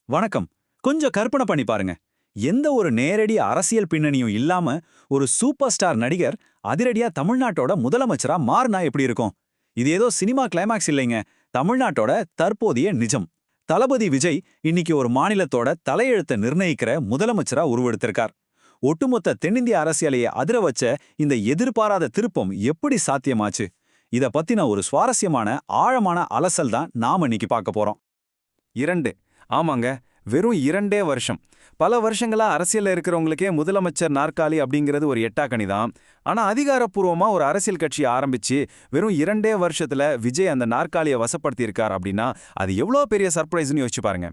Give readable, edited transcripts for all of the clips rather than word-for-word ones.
வணக்கம். கொஞ்சம் கற்பனை பண்ணி பாருங்க. எந்த ஒரு நேரடி அரசியல் பின்னணியும் இல்லாம ஒரு சூப்பர் ஸ்டார் நடிகர் அதிரடியா தமிழ்நாட்டோட முதலமைச்சரா மாறினா எப்படி இருக்கும்? இது ஏதோ சினிமா கிளைமாக்ஸ் இல்லைங்க. தமிழ்நாட்டோட தற்போதைய நிஜம். தளபதி விஜய் இன்னைக்கு ஒரு மாநிலத்தோட தலையெழுத்தை நிர்ணயிக்கிற முதலமைச்சரா உருவெடுத்திருக்கார். ஒட்டுமொத்த தென்னிந்திய அரசியலையே அதிர வச்ச இந்த எதிர்பாராத திருப்பம் எப்படி சாத்தியமாச்சு? இத பத்தின ஒரு சுவாரஸ்யமான ஆழமான அலசல் தான் நாம இன்னைக்கு பார்க்க போறோம். 2 ஆமாங்க. வெறும் 2 வருஷம். பல வருஷங்களா அரசியல்ல இருக்கிறவங்களுக்கே முதலமைச்சர் நாற்காலி அப்படிங்கிறது ஒரு எட்டாக்கனி தான். ஆனா அதிகாரப்பூர்வமா ஒரு அரசியல் கட்சி ஆரம்பிச்சு வெறும் 2 வருஷத்துல விஜய் அந்த நாற்காலியை வசப்படுத்தியிருக்கார் அப்படின்னா அது எவ்வளோ பெரிய சர்ப்ரைஸ்னு யோசிச்சு பாருங்க.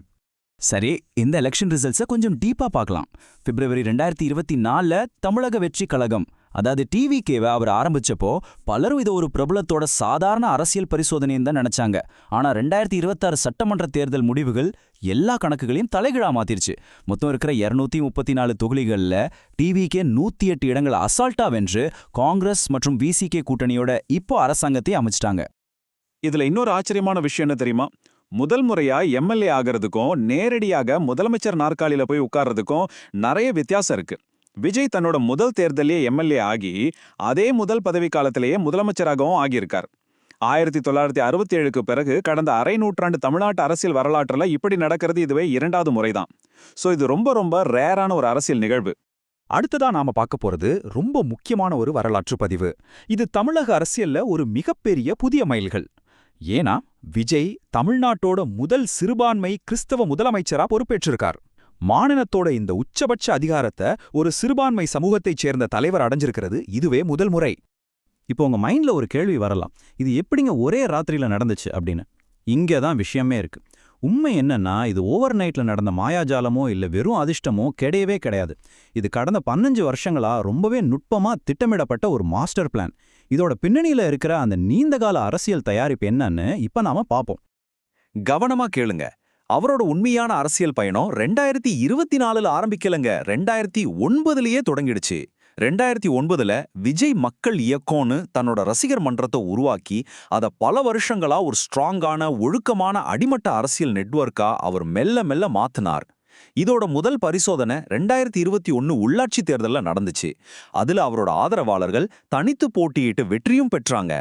சரி, இந்த எலெக்ஷன் ரிசல்ட்ஸை கொஞ்சம் டீப்பா பார்க்கலாம். பிப்ரவரி 2024ல தமிழக வெற்றி கழகம், அதாவது டிவிகேவை அவர் ஆரம்பிச்சப்போ பலரும் இதை ஒரு பிரபலத்தோட சாதாரண அரசியல் பரிசோதனைன்னு தான் நினைச்சாங்க. ஆனா 2026 சட்டமன்ற தேர்தல் முடிவுகள் எல்லா கணக்குகளையும் தலைகீழா மாத்திருச்சு. மொத்தம் இருக்கிற 234 தொகுதிகளில் டிவிகே 108 இடங்களை அசால்ட்டா வென்று காங்கிரஸ் மற்றும் விசிகே கூட்டணியோட இப்போ அரசாங்கத்தை அமைச்சிட்டாங்க. இதுல இன்னொரு ஆச்சரியமான விஷயம் என்ன தெரியுமா? முதல் முறையா எம்எல்ஏ ஆகிறதுக்கும் நேரடியாக முதலமைச்சர் நாற்காலியில போய் உட்கார்றதுக்கும் நிறைய வித்தியாசம் இருக்கு. விஜய் தன்னோட முதல் தேர்தலே எம்எல்ஏ ஆகி அதே முதல் பதவி காலத்திலேயே முதலமைச்சராகவும் ஆகியிருக்கார். 1967க்கு பிறகு கடந்த அரை நூற்றாண்டு தமிழ்நாட்டு அரசியல் வரலாற்றுல இப்படி நடக்கிறது இதுவே 2வது முறைதான். சோ இது ரொம்ப ரொம்ப ரேரான ஒரு அரசியல் நிகழ்வு. அடுத்ததா நாம பார்க்க போறது ரொம்ப முக்கியமான ஒரு வரலாற்று பதிவு. இது தமிழக அரசியல்ல ஒரு மிகப்பெரிய புதிய மைல்கல். ஏன்னா விஜய் தமிழ்நாட்டோட முதல் சிறுபான்மை கிறிஸ்தவ முதலமைச்சரா பொறுப்பேற்றிருக்கார். மாநிலத்தோட இந்த உச்சபட்ச அதிகாரத்தை ஒரு சிறுபான்மை சமூகத்தைச் சேர்ந்த தலைவர் அடைஞ்சிருக்கிறது இதுவே முதல் முறை. இப்போ உங்க மைண்ட்ல ஒரு கேள்வி வரலாம், இது எப்படிங்க ஒரே ராத்திரியில நடந்துச்சு அப்படின்னு. இங்கே தான் விஷயமே இருக்கு. உண்மை என்னன்னா, இது ஓவர் நைட்ல நடந்த மாயாஜாலமோ இல்ல வெறும் அதிர்ஷ்டமோ கிடையவே கிடையாது. இது கடந்த 15 வருஷங்களா ரொம்பவே நுட்பமா திட்டமிடப்பட்ட ஒரு மாஸ்டர் பிளான். இதோட பின்னணியில இருக்கிற அந்த நீண்டகால அரசியல் தயாரிப்பு என்னன்னு இப்ப நாம பாப்போம். கவனமா கேளுங்க. அவரோட உண்மையான அரசியல் பயணம் 2024ல ஆரம்பிக்கலங்க, 2009லயே தொடங்கிடுச்சு. 2009ல விஜய் மக்கள் இயக்கம்னு தன்னோட ரசிகர் மன்றத்தை உருவாக்கி அதை பல வருஷங்களா ஒரு ஸ்ட்ராங்கான ஒழுக்கமான அடிமட்ட அரசியல் நெட்வொர்க்கா அவர் மெல்ல மெல்ல மாத்தினார். இதோட முதல் பரிசோதனை 2021 உள்ளாட்சி தேர்தல்ல நடந்துச்சு. அதுல அவரோட ஆதரவாளர்கள் தனித்து போட்டியிட்டு வெற்றியும் பெற்றாங்க.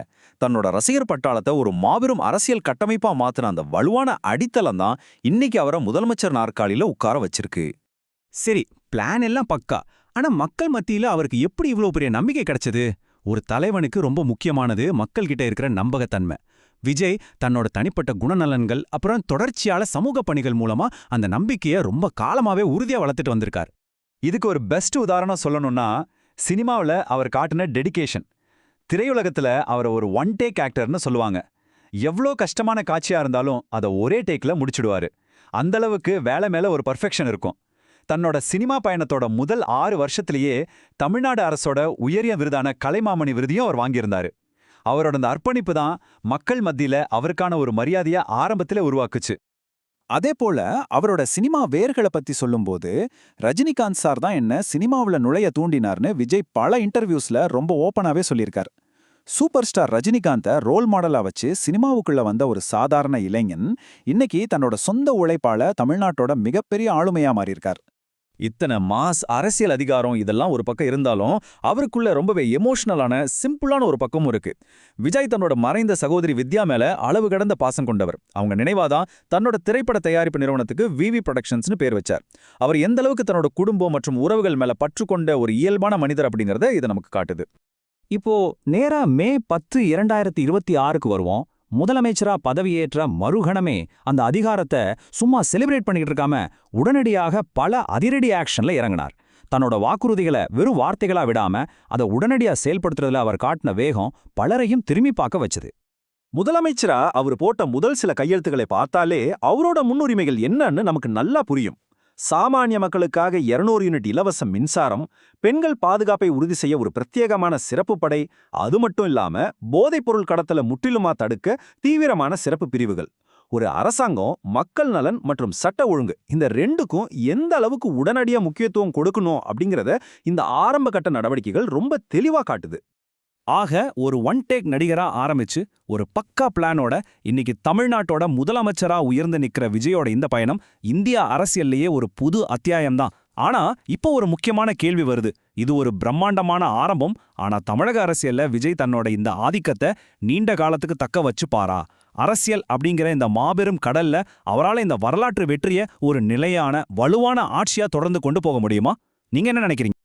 தன்னோட ரசிகர் பட்டாளத்தை ஒரு மாபெரும் அரசியல் கட்டமைப்பா மாத்தின அந்த வலுவான அடித்தளம் தான் இன்னைக்கு அவரை முதலமைச்சர் நாற்காலியில உட்கார வச்சிருக்கு. சரி, பிளான் எல்லாம் பக்கா. ஆனா மக்கள் மத்தியில அவருக்கு எப்படி இவ்வளவு பெரிய நம்பிக்கை கிடைச்சது? ஒரு தலைவனுக்கு ரொம்ப முக்கியமானது மக்கள் கிட்ட இருக்கிற நம்பகத்தன்மை. விஜய் தன்னோட தனிப்பட்ட குணநலன்கள் அப்புறம் தொடர்ச்சியால சமூக பணிகள் மூலமா அந்த நம்பிக்கையை ரொம்ப காலமாவே உறுதியா வளர்த்துட்டு வந்திருக்கார். இதுக்கு ஒரு பெஸ்ட் உதாரணம் சொல்லணும்னா, சினிமாவில் அவர் காட்டின டெடிகேஷன். திரையுலகத்துல அவரை ஒரு ஒன் டேக் ஆக்டர்னு சொல்லுவாங்க. எவ்வளோ கஷ்டமான காட்சியா இருந்தாலும் அதை ஒரே டேக்ல முடிச்சிடுவாரு. அந்த அளவுக்கு வேலை மேல ஒரு பர்ஃபெக்ஷன் இருக்கும். தன்னோட சினிமா பயணத்தோட முதல் 6 வருஷத்திலேயே தமிழ்நாடு அரசோட உயரிய விருதான கலைமாமணி விருதையும் அவர் வாங்கியிருந்தாரு. அவரோட அந்த அர்ப்பணிப்பு தான் மக்கள் மத்தியில அவருக்கான ஒரு மரியாதையா ஆரம்பத்திலே உருவாக்குச்சு. அதே போல அவரோட சினிமா வேர்களை பத்தி சொல்லும்போது, ரஜினிகாந்த் சார் தான் என்ன சினிமாவுல நுழைய தூண்டினார்னு விஜய் பல இன்டர்வியூஸ்ல ரொம்ப ஓப்பனாவே சொல்லியிருக்கார். சூப்பர் ஸ்டார் ரஜினிகாந்தை ரோல் மாடலா வச்சு சினிமாவுக்குள்ள வந்த ஒரு சாதாரண இளைஞன் இன்னைக்கு தன்னோட சொந்த உழைப்பால தமிழ்நாட்டோட மிகப்பெரிய ஆளுமையா மாறியிருக்கார். இத்தனை மாஸ் அரசியல் அதிகாரம் இதெல்லாம் ஒரு பக்கம் இருந்தாலும் அவருக்குள்ள ரொம்பவே எமோஷனலான சிம்பிளான ஒரு பக்கமும் இருக்கு. விஜய் தன்னோட மறைந்த சகோதரி வித்யா மேல அளவு கடந்த பாசம் கொண்டவர். அவங்க நினைவாதான் தன்னோட திரைப்பட தயாரிப்பு நிறுவனத்துக்கு விவி புரொடக்ஷன்ஸ்னு பேர் வச்சார். அவர் எந்த அளவுக்கு தன்னோட குடும்பம் மற்றும் உறவுகள் மேல பற்று கொண்ட ஒரு இயல்பான மனிதர் அப்படிங்கறத இது நமக்கு காட்டுது. இப்போ நேரா மே 10, 2026க்கு வருவோம். முதலமைச்சரா பதவியேற்ற மறுகணமே அந்த அதிகாரத்தை சும்மா செலிப்ரேட் பண்ணிட்டு இருக்காம உடனடியாக பல அதிரடி ஆக்ஷன்ல இறங்கினார். தன்னோட வாக்குறுதிகளை வெறும் வார்த்தைகளா விடாம அதை உடனடியா செயல்படுத்துறதுல அவர் காட்டின வேகம் பலரையும் திரும்பி பார்க்க வச்சது. முதலமைச்சரா அவர் போட்ட முதல் சில கையெழுத்துக்களை பார்த்தாலே அவரோட முன்னுரிமைகள் என்னன்னு நமக்கு நல்லா புரியும். சாமானிய மக்களுக்காக 200 யூனிட் இலவச மின்சாரம், பெண்கள் பாதுகாப்பை உறுதி செய்ய ஒரு பிரத்யேகமான சிறப்பு படை, அது மட்டும் இல்லாம போதைப்பொருள் கடத்தலை முற்றிலுமா தடுக்க தீவிரமான சிறப்பு பிரிவுகள். ஒரு அரசாங்கம் மக்கள் நலன் மற்றும் சட்ட ஒழுங்கு இந்த ரெண்டுக்கும் எந்த அளவுக்கு உடனடியா முக்கியத்துவம் கொடுக்கணும் அப்படிங்கறத இந்த ஆரம்ப கட்ட நடவடிக்கைகள் ரொம்ப தெளிவா காட்டுது. ஆக ஒரு ஒன் டேக் நடிகரா ஆரம்பிச்சு ஒரு பக்கா பிளானோட இன்னைக்கு தமிழ்நாட்டோட முதலமைச்சரா உயர்ந்து நிக்கிற விஜயோட இந்த பயணம் இந்திய அரசியல்லையே ஒரு புது அத்தியாயம்தான். ஆனா இப்போ ஒரு முக்கியமான கேள்வி வருது. இது ஒரு பிரம்மாண்டமான ஆரம்பம். ஆனா தமிழக அரசியல்ல விஜய் தன்னோட இந்த ஆதிக்கத்தை நீண்ட காலத்துக்கு தக்க வச்சுப்பாரா? அரசியல் அப்படிங்கிற இந்த மாபெரும் கடல்ல அவரால இந்த வரலாற்று வெற்றியை ஒரு நிலையான வலுவான ஆட்சியா தொடர்ந்து கொண்டு போக முடியுமா? நீங்க என்ன நினைக்கிறீங்க?